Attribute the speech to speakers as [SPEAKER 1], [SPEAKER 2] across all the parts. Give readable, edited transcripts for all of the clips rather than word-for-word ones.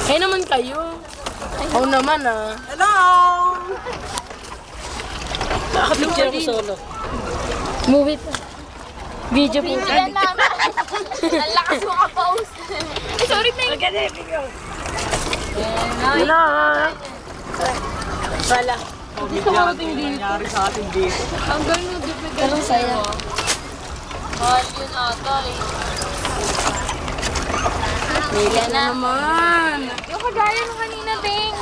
[SPEAKER 1] Kaya naman kayo. Oo naman ah.
[SPEAKER 2] Hello!
[SPEAKER 1] Nakapicture ako solo. Movie pa. Video po.
[SPEAKER 3] Yan naman. Ang lakas mo ka-post. Sorry, thank you.
[SPEAKER 1] Hello. Wala.
[SPEAKER 2] Hindi ka marating dito. Nangyari sa atin dito.
[SPEAKER 3] Ang gano'n, dipid ka.
[SPEAKER 1] Anong saya?
[SPEAKER 3] Mahal yun ata eh.
[SPEAKER 1] Yan na naman.
[SPEAKER 3] Yung kagaya nung kanina, Bing.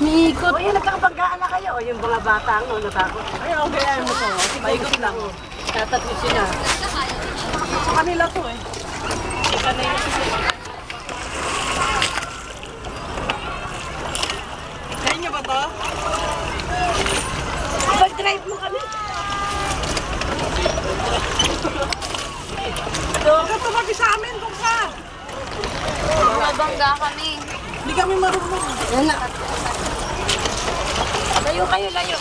[SPEAKER 1] Miikot.
[SPEAKER 2] O yan, nagkakapagkaan na kayo. O yung mga bata ang natakot. Ay, okay, ayaw mo to. Paikot lang.
[SPEAKER 1] Tatatlo sila.
[SPEAKER 2] Sa kanila to eh. Sa inyo ba to?
[SPEAKER 1] Pag-drive mo kami.
[SPEAKER 2] Huwag ka tumabi sa amin kung ka.
[SPEAKER 3] Mabangga kami.
[SPEAKER 2] Hindi kami marunong.
[SPEAKER 1] Yan na. Layo kayo, layo.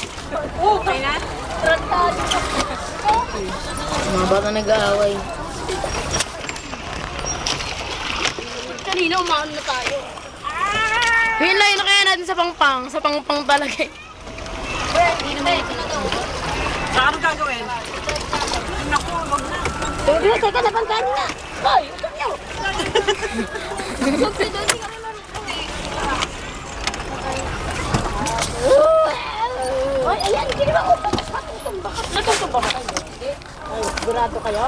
[SPEAKER 2] Okay na?
[SPEAKER 3] Trantado.
[SPEAKER 1] Mga bata nag-aaway. Kanina umaon na tayo. Hinlayo na kaya natin sa pangpang. Sa pangpang talaga eh.
[SPEAKER 2] Saan ano gagawin? Naku, wag na.
[SPEAKER 1] Teka, napangkani na. Hoy, ito niyo.
[SPEAKER 3] Sophie, doon di kami marunong eh.
[SPEAKER 1] Hoy, ayan, hindi ba ako matutumba ka? Natutumba ka kayo? Ay, sigurado kayo?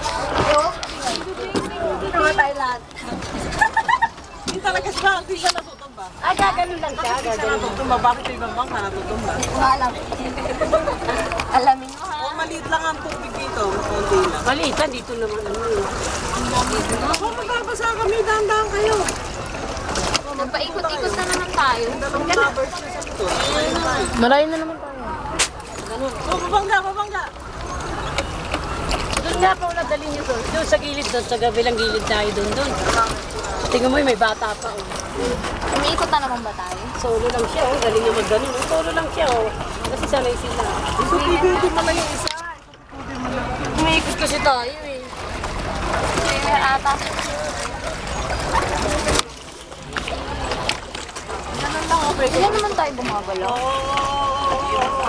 [SPEAKER 1] Hindi naman tayo lahat.
[SPEAKER 2] Hindi talaga siya. Hindi siya natutumba.
[SPEAKER 1] Ah, gaganon lang siya.
[SPEAKER 2] Hindi siya natutumba. Bakit yung ibang bangka natutumba?
[SPEAKER 1] Alam. Alamin mo ha.
[SPEAKER 2] O maliit lang ang tubig dito. Konti lang.
[SPEAKER 1] Malitan, dito naman ano.
[SPEAKER 2] Ako, magbabasa kami. Dahan-dahan kayo.
[SPEAKER 3] Nagpaikot-ikot na naman tayo.
[SPEAKER 2] Dalawang lovers na sa ito.
[SPEAKER 1] Malayo na naman tayo.
[SPEAKER 2] O, babangga, babangga.
[SPEAKER 1] Doon nga pa wala dalhin nyo doon. Doon sa gilid doon, sa gabilang gilid tayo doon. Tingnan mo, may bata pa. Oh.
[SPEAKER 3] Umiikot na naman ba tayo?
[SPEAKER 1] Solo lang siya, oh. Galing niya mag-ganon. Oh. Solo lang siya, oh. Kasi sanay sila.
[SPEAKER 2] Hindi mo lang yung isa.
[SPEAKER 1] Umiikot kasi tayo, eh.
[SPEAKER 3] Kaya ata.
[SPEAKER 2] Ganun lang, okay.
[SPEAKER 3] Ilan naman tayo bumabalaw?
[SPEAKER 2] Oo.